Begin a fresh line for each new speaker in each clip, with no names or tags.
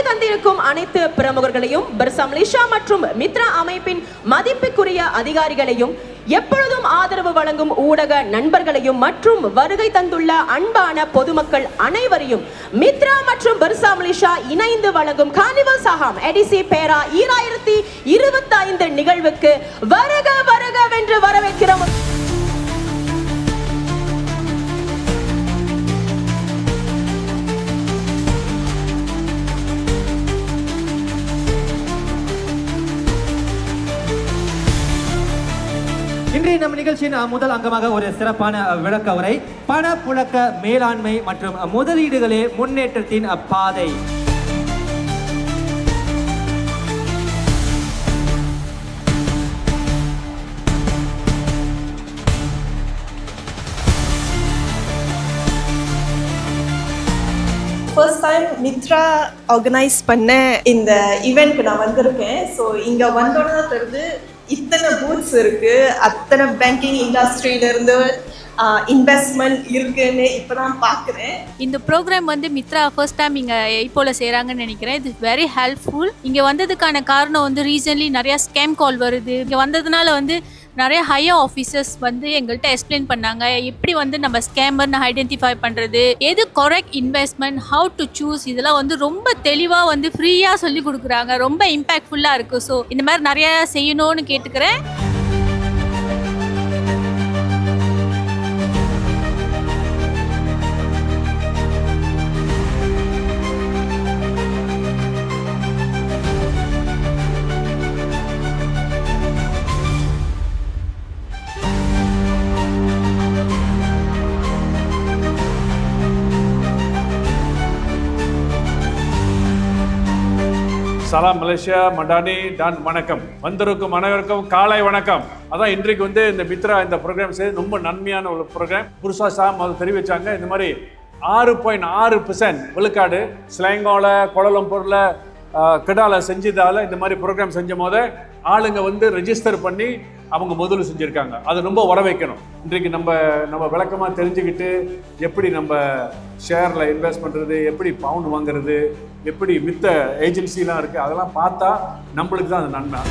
தந்திருக்கும் அனைத்து பிரமுகர்களையும், Bursa Malaysia மற்றும் மித்ரா அமைப்பின் மதிப்புக்குரிய அதிகாரிகளையும், எப்பொழுதும் ஆதரவு வழங்கும் ஊடக நண்பர்களையும் மற்றும் வருகை தந்துள்ள அன்பான பொதுமக்கள் அனைவரையும் மித்ரா மற்றும் பர்சா மலேசியா இணைந்து வழங்கும் கார்னிவல் சஹாம் எடிசி பேரா 2025 நிகழ்வுக்கு வருக வருகவென்று வரவேற்கிறோம்.
இன்றைய நம்ம நிகழ்ச்சியின் முதல் அங்கமாக ஒரு சிறப்பான விளக்க உரை, பணப்புழக்க மேலாண்மை மற்றும் முதலீடுகளே முன்னேற்றத்தின் பாதை.
ஃபர்ஸ்ட் டைம் மித்ரா ஆர்கனைஸ் பண்ண இந்த ஈவெண்ட்க்கு நான் வந்திருக்கேன். ஸோ இங்கே வந்தோன்னு தான் தெரியுது இத்தனை பூத்ஸ் இருக்கு, அத்தனை பேங்கிங் இண்டஸ்ட்ரியிலேருந்து இன்வெஸ்ட்மெண்ட் இருக்குன்னு இப்போ தான் பார்க்குறேன்.
இந்த ப்ரோக்ராம் வந்து மித்ரா ஃபர்ஸ்ட் டைம் இங்கே இப்போல செய்கிறாங்கன்னு நினைக்கிறேன். இது வெரி ஹெல்ப்ஃபுல். இங்கே வந்ததுக்கான காரணம் வந்து ரீசன்ட்லி நிறையா ஸ்கேம் கால் வருது. இங்கே வந்ததுனால வந்து நிறைய ஹையர் ஆஃபீஸர்ஸ் வந்து எங்கள்கிட்ட எக்ஸ்பிளைன் பண்ணாங்க, எப்படி வந்து நம்ம ஸ்கேமர்னு ஐடென்டிஃபை பண்ணுறது, எது correct investment, how to choose, இதெல்லாம் வந்து ரொம்ப தெளிவாக வந்து ஃப்ரீயாக சொல்லி கொடுக்குறாங்க. ரொம்ப இம்பேக்ட்ஃபுல்லாக இருக்குது. ஸோ இந்த மாதிரி நிறையா செய்யணும்னு கேட்டுக்கிறேன்.
சலாம் மலேசியா, மடானி, டான் வணக்கம். வந்திருக்கும் அனைவருக்கும் காலை வணக்கம். அதான் இன்றைக்கு வந்து இந்த மித்ரா இந்த ப்ரோக்ராம் செய்து ரொம்ப நன்மையான ஒரு ப்ரோக்ராம். புதுசா சாம் அது தெரிவிச்சாங்க. இந்த மாதிரி 6.6% விழுக்காடு ஸ்லாங்கோல, கோலலம்பூர்ல, கெடால செஞ்சதால இந்த மாதிரி ப்ரோக்ராம் செஞ்ச போது ஆளுங்க வந்து ரெஜிஸ்டர் பண்ணி அவங்க முதல்ல செஞ்சுருக்காங்க. அது ரொம்ப வர வைக்கணும். இன்றைக்கு நம்ம விளக்கமாக தெரிஞ்சுக்கிட்டு எப்படி நம்ம ஷேரில் இன்வெஸ்ட் பண்ணுறது, எப்படி பவுண்ட் வாங்குறது, எப்படி மித்த ஏஜென்சிலாம் இருக்குது, அதெல்லாம் பார்த்தா நம்மளுக்கு தான் அது நன்மை.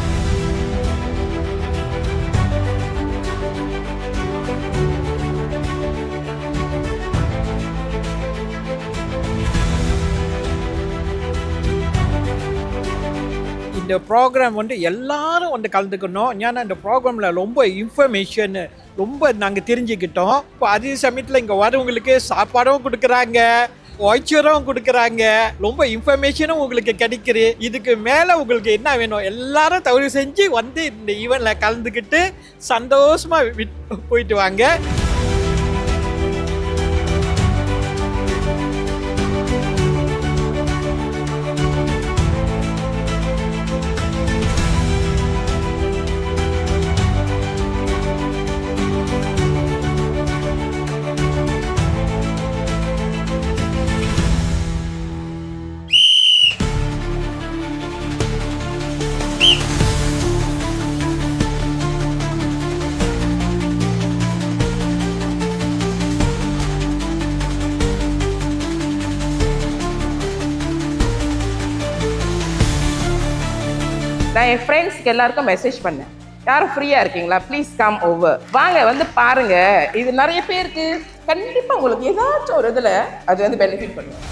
இந்த ப்ரோக்ராம் வந்து எல்லாரும் வந்து கலந்துக்கணும். ஏன்னா இந்த ப்ரோக்ராமில் ரொம்ப இன்ஃபர்மேஷன் ரொம்ப நாங்கள் தெரிஞ்சுக்கிட்டோம். இப்போ அதே சமயத்தில் இங்கே வரவங்களுக்கு சாப்பாடும் கொடுக்குறாங்க, வாய்ச்சரும் கொடுக்குறாங்க, ரொம்ப இன்ஃபர்மேஷனும் உங்களுக்கு கிடைக்குது. இதுக்கு மேலே உங்களுக்கு என்ன வேணும், எல்லாரும் தவறு செஞ்சு வந்து இந்த ஈவெண்ட்டில் கலந்துக்கிட்டு சந்தோஷமாக போயிட்டு வாங்க.
நான் என் ஃப்ரெண்ட்ஸ்க்கு எல்லாருக்கும் மெசேஜ் பண்ணேன், யாரும் ஃப்ரீயாக இருக்கீங்களா, ப்ளீஸ் கம் ஓவர், வாங்க வந்து பாருங்கள். இது நிறைய பேருக்கு கண்டிப்பாக உங்களுக்கு ஏதாச்சும் ஒரு இதில் அது வந்து பெனிஃபிட் பண்ணுவோம்.